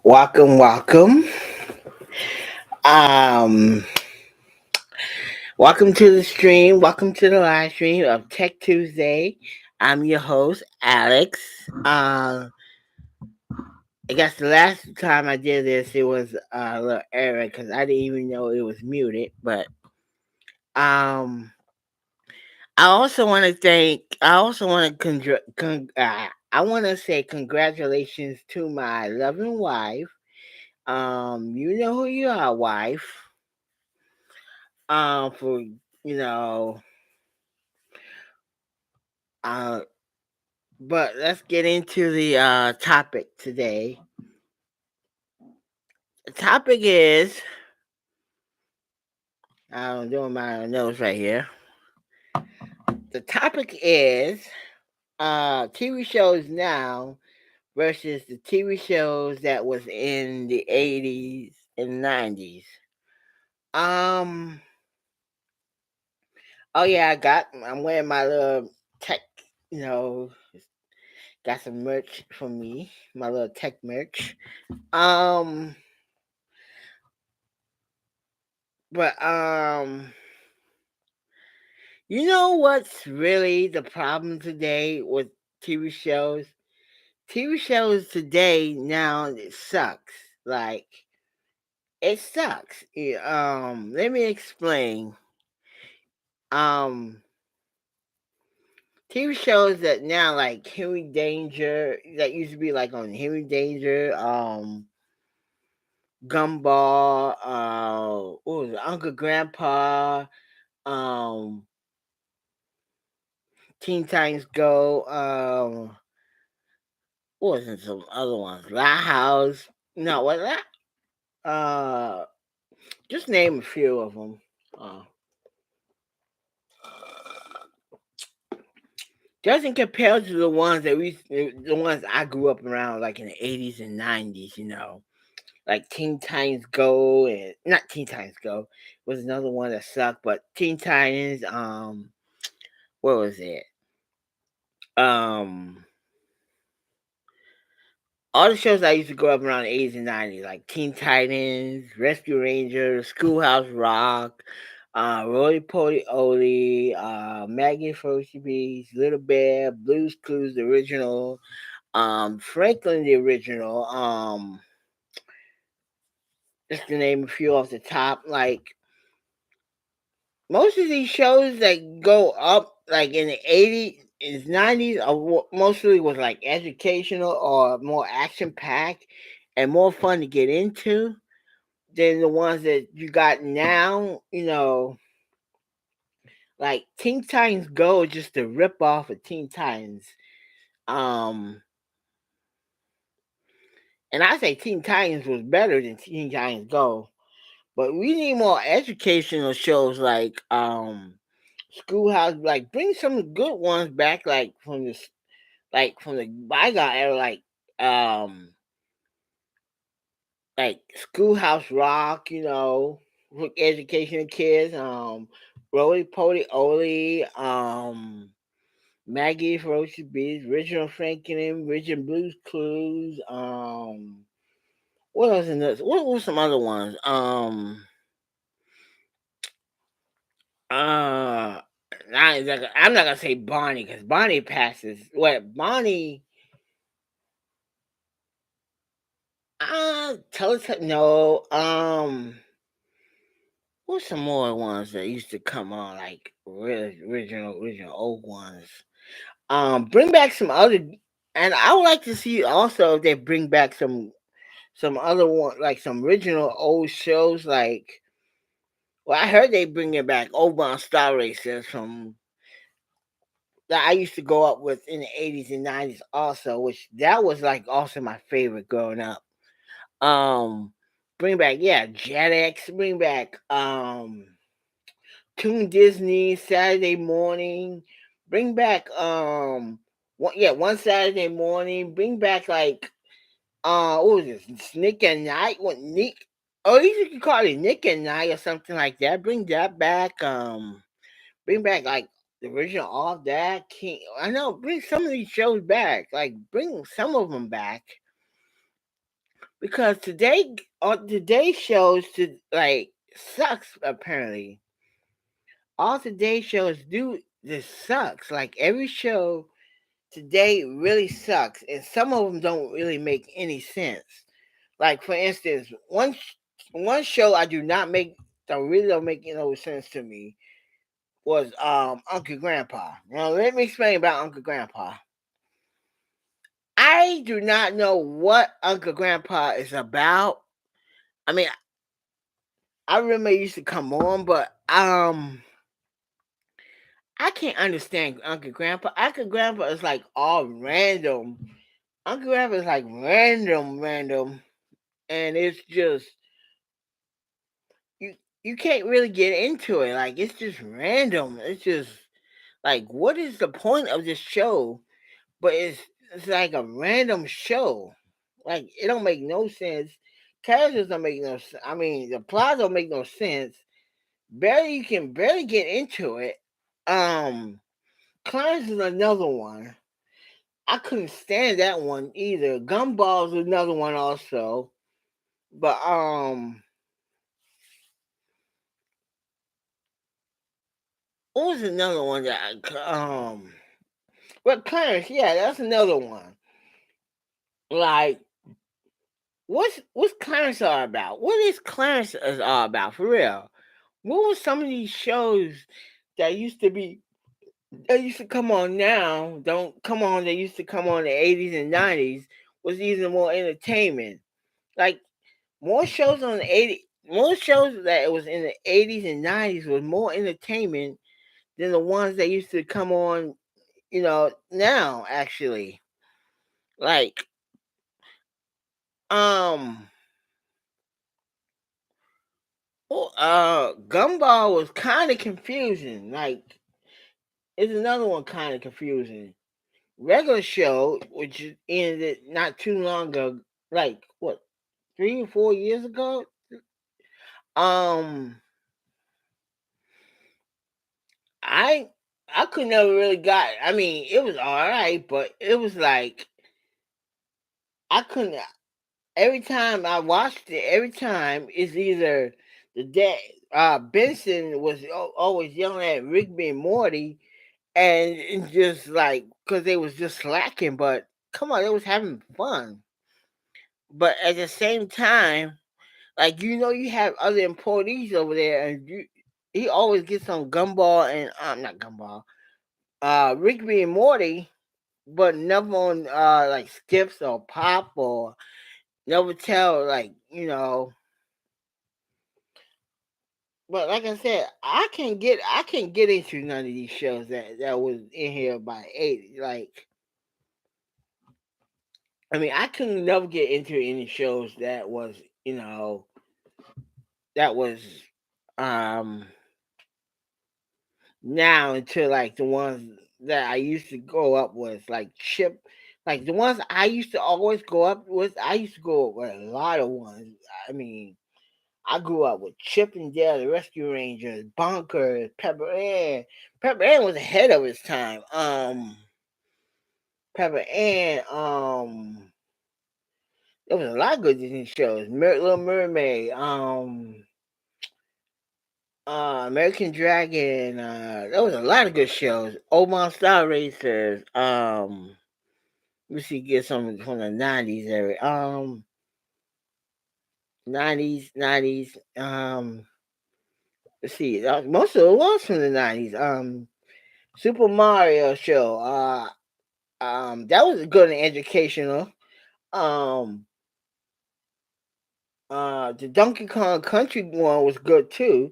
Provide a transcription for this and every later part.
Welcome. Um, Welcome to the stream. Welcome to the live stream of Tech Tuesday. I'm your host, Alex. I guess the last time I did this, it was a little error because I didn't even know it was muted. But um, I also want to thank. I also want to I want to say congratulations to my loving wife. You know who you are, wife. For you know uh but let's get into the topic today. The topic is I'm doing my notes right here. The topic is TV shows now versus the TV shows that was in the 80s and 90s. Um oh yeah, I'm wearing my little tech, you know, got some merch for me, my little tech merch. Um but You know what's really the problem today with TV shows? TV shows today now it sucks. Like it sucks. Let me explain. Um, TV shows that now like Henry Danger that used to be like on Henry Danger, Gumball, what was it, Uncle Grandpa, um, Teen Titans Go, what was it, some other ones? La House. No, what that? Just name a few of them. Uh, doesn't compare to the ones the ones I grew up around, like in the 80s and 90s. Like Teen Titans Go and not Teen Titans Go was another one that sucked, but Teen Titans. What was it? Um, all the shows I used to grow up around the 80s and 90s, like Teen Titans, Rescue Rangers, Schoolhouse Rock, Roly Poly Oly, Maggie Frozen Beast, Little Bear, Blues Clues the original, Franklin the original, just to name a few off the top. Like most of these shows that go up like in the 80s and 90s are mostly was like educational or more action packed and more fun to get into than the ones that you got now. Like Teen Titans Go is just a rip off of Teen Titans. Um, and I say Teen Titans was better than Teen Titans Go, but we need more educational shows Schoolhouse. Like bring some good ones back, from the bygone era, um like Schoolhouse Rock. For educational kids. Roly Poly Oly. Maggie Ferocious Beast, Original Franklin, Richard Blues Clues. What else in this? What were some other ones? Uh, I'm not gonna say Bonnie because Bonnie passes. What Bonnie? Teletype. No. What's some more ones that used to come on like really original old ones? Bring back some other, and I would like to see also if they bring back some other one like some original old shows like. Well, I heard they bring it back over on Star Racers from that I used to go up with in the 80s and 90s also, which that was like also my favorite growing up. Um Bring back, yeah, Jetix, bring back Toon Disney, Saturday morning, bring back one Saturday morning, bring back like what was this? Nick and Night? What Nick? Oh, you could call it Nick and Night or something like that. Bring that back. Bring back like the original All That King. I know. Bring some of these shows back. Like bring some of them back. because today on today's shows to like sucks apparently. All today's shows do this sucks. Like every show today really sucks, and some of them don't really make any sense. Like for instance, one show I do not make that really don't make no sense to me was Uncle Grandpa. Now let me explain about Uncle Grandpa. I do not know what Uncle Grandpa is about. I mean, I remember it used to come on, but I can't understand Uncle Grandpa. Uncle Grandpa is like all random. Uncle Grandpa is like random, and it's just you you can't really get into it. Like it's just random. It's just like what is the point of this show? But it's like a random show. Like it don't make no sense. Characters don't make no sense. I mean, the plot don't make no sense. Barely you can barely get into it. Um, Clarence is another one. I couldn't stand that one either. Gumball is another one also. But what was another one that well, Clarence, yeah, that's another one. Like, what's Clarence all about? What is Clarence is all about for real? What was some of these shows that used to be that used to come on now? Don't come on. They used to come on in the 80s and 90s. Was even more entertainment. Like more shows on the 80s. More shows that it was in the 80s and 90s was more entertainment than the ones that used to come on, now actually. Like, um, Gumball was kind of confusing. Like, it's another one kind of confusing. Regular show, which ended not too long ago, like what, 3 or 4 years ago. Um, I I could never really got. I mean, it was all right, but it was like I couldn't. Every time I watched it, every time it's either the dad. Benson was always yelling at Rigby and Morty, and it's just like because they was just slacking. But come on, they was having fun. But at the same time, like you have other employees over there, and he always gets on Gumball and not Gumball, Rigby and Morty, but never on like Skips or Pop or never tell But like I said, I can't get into none of these shows that was in here by 80. Like I mean, I could never get into any shows that was that was um now until like the ones that I used to grow up with, like Chip, like the ones I used to always go up with. I used to go with a lot of ones. I mean, I grew up with Chip and Dale, the Rescue Rangers, Bonkers, Pepper Ann. Pepper Ann was ahead of its time. Pepper Ann. There was a lot of good Disney shows. Little Mermaid. American Dragon. There was a lot of good shows. Oman Star Racers. Let's see, get some from the 90s area. 90s. Let's see. Most of it was from the 90s. Super Mario show. That was good and educational. Um, the Donkey Kong Country one was good too.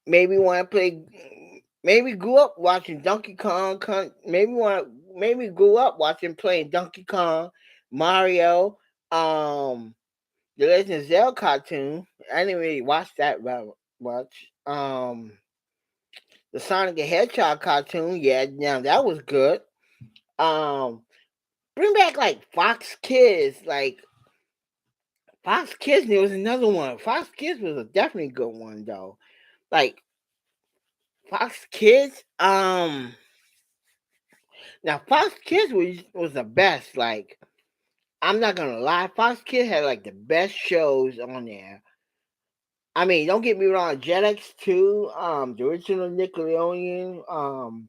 Maybe want to play. Maybe grew up watching Donkey Kong. Maybe grew up watching playing Donkey Kong, Mario. The Legend of Zelda cartoon. I didn't really watch that much. The Sonic the Hedgehog cartoon. Yeah, now that was good. Um, Bring back like Fox Kids. Like Fox Kids, there was another one. Fox Kids was a definitely good one though. Like Fox Kids. Now Fox Kids was the best. Like I'm not gonna lie, Fox Kids had like the best shows on there. I mean, don't get me wrong, Jetix too, the original Nickelodeon,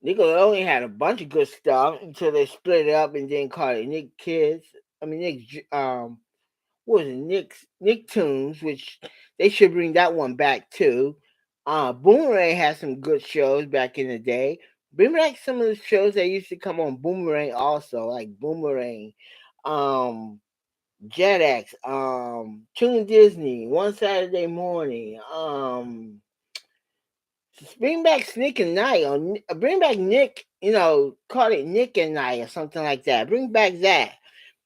Nickelodeon had a bunch of good stuff until they split it up and then called it Nick Kids. I mean what was it, Nicktoons, which they should bring that one back too. Boomerang had some good shows back in the day. Bring back some of the shows that used to come on Boomerang also, like Boomerang, um, Jetix, Toon Disney, One Saturday Morning, bring back Snick and Night, or bring back Nick, call it Nick and Night or something like that. Bring back that.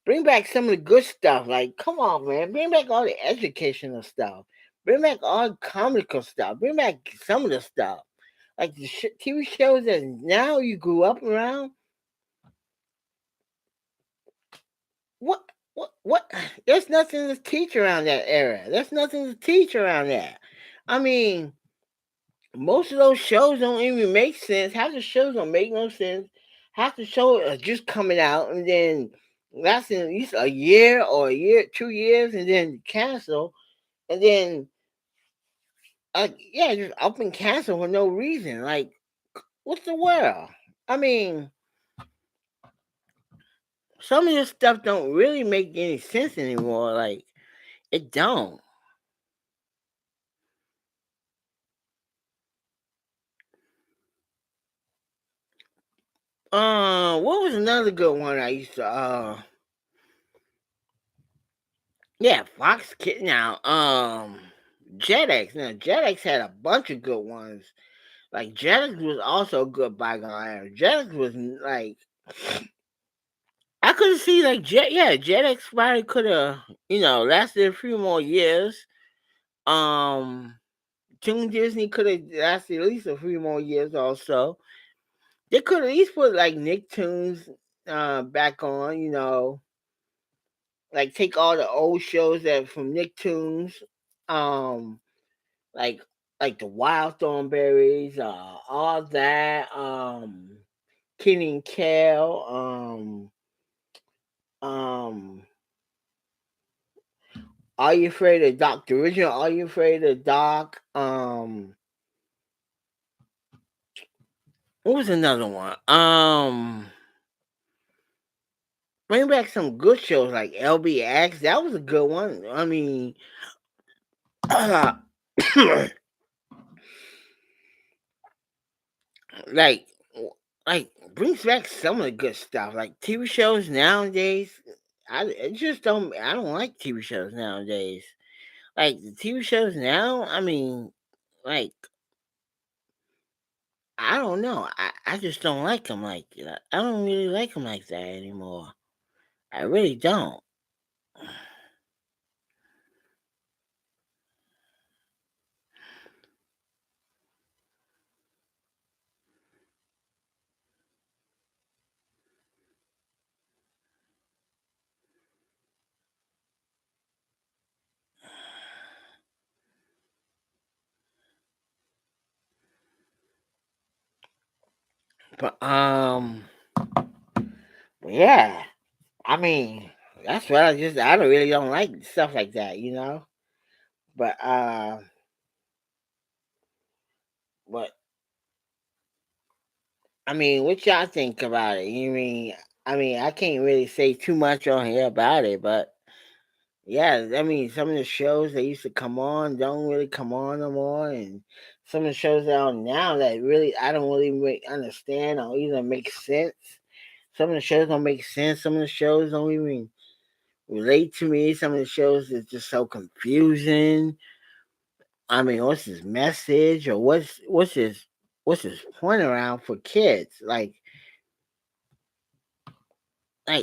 Bring back some of the good stuff. Like, come on, man. Bring back all the educational stuff. Bring back all the comical stuff. Bring back some of the stuff. Like the TV shows that now you grew up around. What? What? There's nothing to teach around that era. There's nothing to teach around that. I mean, most of those shows don't even make sense. Half the shows don't make no sense. Half the shows are just coming out and then lasting at least a year or a year, 2 years, and then cancel. And then, yeah, just up and cancel for no reason. Like, what's the world? I mean, some of this stuff don't really make any sense anymore. Like, it don't. What was another good one I used to? Yeah, Fox Kid. Now, Jetix. Now, Jetix had a bunch of good ones. Like Jetix was also good bygone era. Jetix was like, I could see like Jetix probably could have lasted a few more years. Um, Toon Disney could have lasted at least a few more years also. They could at least put like Nicktoons back on. Like take all the old shows that from Nicktoons. Um, like like the Wild Thornberries, all that. Kenny and Kel, um, Are You Afraid of Doc? The original Are You Afraid of Doc? What was another one? Bring back some good shows like LBX. That was a good one. I mean, like, like brings back some of the good stuff. Like TV shows nowadays, I just don't. I don't like TV shows nowadays. Like the TV shows now. I mean, like I don't know. I just don't like them like that. I don't really like them like that anymore. I really don't. But yeah. I mean, that's what I don't really don't like stuff like that. But but I mean, what y'all think about it? I mean, I can't really say too much on here about it, but yeah, I mean, some of the shows that used to come on don't really come on no more, and some of the shows that are on now that really I don't really understand or even make sense. Some of the shows don't make sense. Some of the shows don't even relate to me. Some of the shows is just so confusing. I mean, what's his message or what's his point around for kids? Like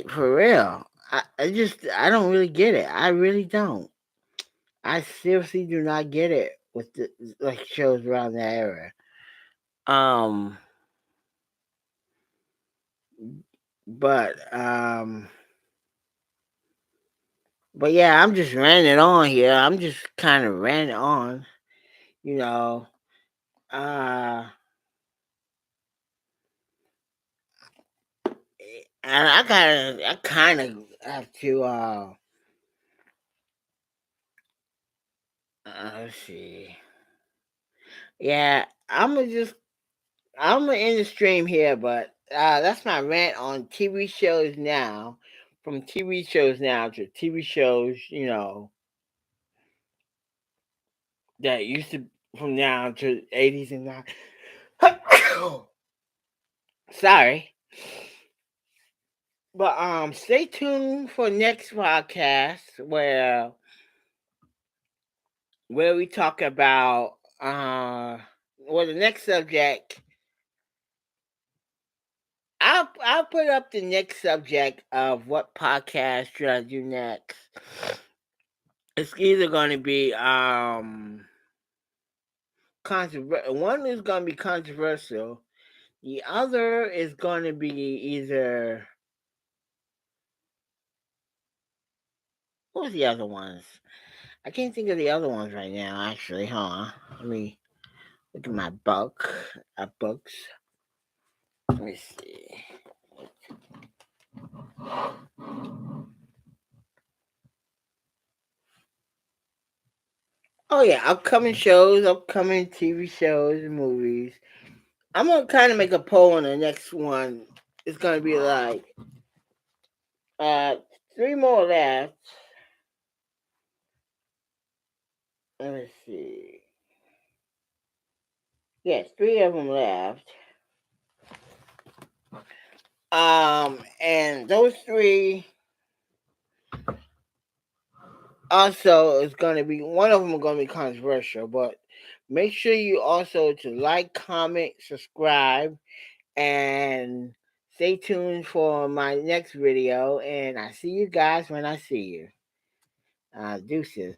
for real. I don't really get it. I really don't. I seriously do not get it with the like shows around that era. Um, but but yeah, I'm just ranting on here. I'm just kind of ranting on, you know. Uh And I kind of have to. Let's see. Yeah, I'm gonna end the stream here, but that's my rant on TV shows now. From TV shows now to TV shows, that used to from now to 80s and now. Sorry. But stay tuned for next podcast where we talk about the next subject. I'll put up the next subject of what podcast should I do next. It's either going to be one is going to be controversial. The other is going to be either what's the other ones? I can't think of the other ones right now. Actually, huh? Let me look at my books. Let me see. Oh yeah, upcoming shows, upcoming TV shows and movies. I'm gonna kind of make a poll on the next one. It's gonna be like uh 3 more left. Let me see. Yes, 3 of them left. And those three also is gonna be one of them are gonna be controversial, but make sure you also to like, comment, subscribe, and stay tuned for my next video. And I see you guys when I see you. Deuces.